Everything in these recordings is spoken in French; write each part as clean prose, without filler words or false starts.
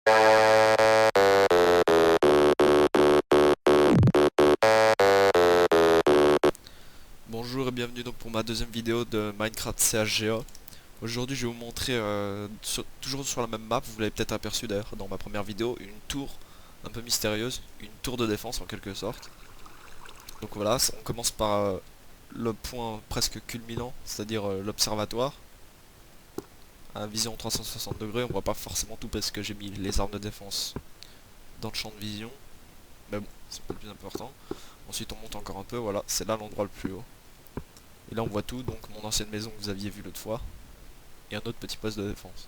Bonjour et bienvenue donc pour ma deuxième vidéo de Minecraft CHGA. Aujourd'hui je vais vous montrer, toujours sur la même map, vous l'avez peut-être aperçu d'ailleurs dans ma première vidéo, une tour un peu mystérieuse, une tour de défense en quelque sorte. Donc voilà, on commence par le point presque culminant, c'est-à-dire l'observatoire. À vision 360 degrés, on voit pas forcément tout parce que j'ai mis les armes de défense dans le champ de vision. Mais bon, c'est pas le plus important. Ensuite on monte encore un peu, voilà, c'est là l'endroit le plus haut. Et là on voit tout, donc mon ancienne maison que vous aviez vu l'autre fois. Et un autre petit poste de défense.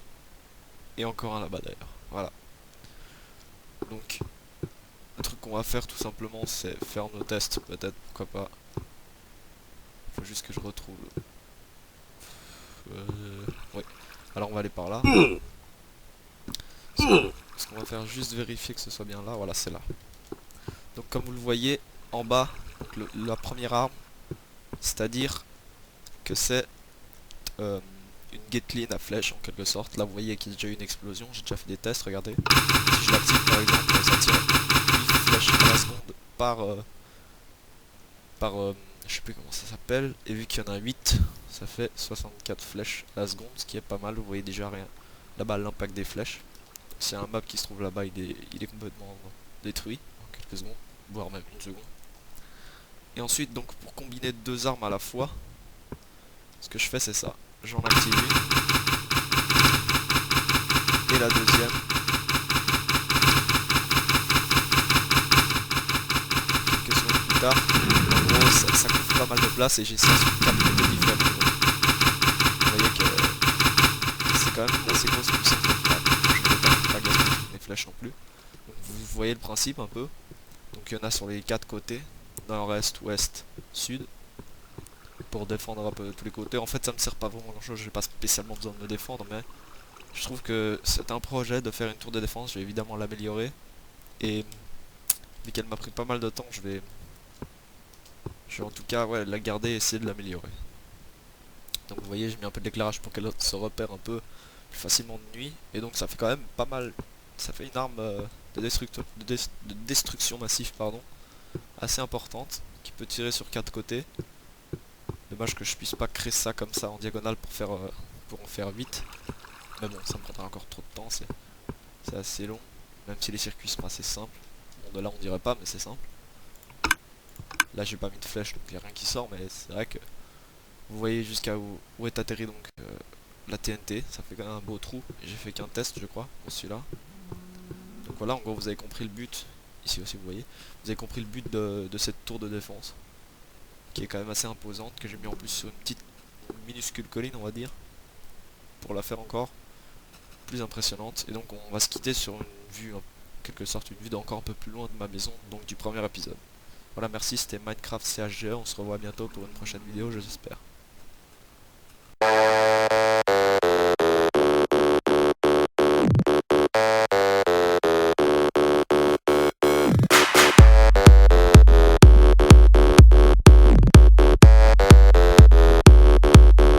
Et encore un là-bas d'ailleurs. Voilà. Donc, le truc qu'on va faire tout simplement, c'est faire nos tests, peut-être, pourquoi pas. Faut juste que je retrouve. Oui. Alors on va aller par là. Ce qu'on va faire, juste vérifier que ce soit bien là. Voilà, c'est là. Donc comme vous le voyez, en bas, donc la première arme, c'est-à-dire que c'est une Gatling à flèche en quelque sorte. Là vous voyez qu'il y a déjà eu une explosion, j'ai déjà fait des tests, regardez. Si je l'active par exemple, ça tire 8 flèches à la seconde par je sais plus comment ça s'appelle, et vu qu'il y en a 8, ça fait 64 flèches à la seconde, ce qui est pas mal, vous voyez déjà rien. Là-bas l'impact des flèches. C'est un map qui se trouve là-bas, il est complètement détruit en quelques secondes, voire même une seconde. Et ensuite donc pour combiner deux armes à la fois, ce que je fais c'est ça. J'en active une, et la deuxième. Quelques secondes plus tard, en gros ça couvre pas mal de place et j'ai ça sur 4 côtés différents. Vous voyez que c'est quand même une assez grosse puissance de frappe. Je ne vais pas gaspiller mes flèches non plus. Donc vous voyez le principe un peu. Donc il y en a sur les 4 côtés, nord, est, ouest, sud, pour défendre un peu tous les côtés. En fait ça me sert pas vraiment grand chose, j'ai pas spécialement besoin de me défendre, mais je trouve que c'est un projet de faire une tour de défense, je vais évidemment l'améliorer. Et vu qu'elle m'a pris pas mal de temps, je vais en tout cas la garder et essayer de l'améliorer. Donc vous voyez, j'ai mis un peu d'éclairage pour qu'elle se repère un peu plus facilement de nuit. Et donc ça fait quand même pas mal. Ça fait une arme de destruction massive, pardon, assez importante, qui peut tirer sur 4 côtés. Dommage que je puisse pas créer ça comme ça en diagonale pour en faire vite. Mais bon, ça me prendra encore trop de temps, c'est assez long. Même si les circuits sont assez simples. Bon, de là on dirait pas, mais c'est simple. Là j'ai pas mis de flèche, donc il n'y a rien qui sort, mais c'est vrai que vous voyez jusqu'à où est atterri donc la TNT, ça fait quand même un beau trou. J'ai fait qu'un test je crois pour celui-là. Donc voilà, en gros vous avez compris le but, ici aussi vous voyez, vous avez compris le but de cette tour de défense, qui est quand même assez imposante, que j'ai mis en plus sur une minuscule colline on va dire, pour la faire encore plus impressionnante. Et donc on va se quitter sur une vue, en quelque sorte une vue d'encore un peu plus loin de ma maison, donc du premier épisode. Voilà, merci, c'était Minecraft CHG, on se revoit bientôt pour une prochaine vidéo, j'espère.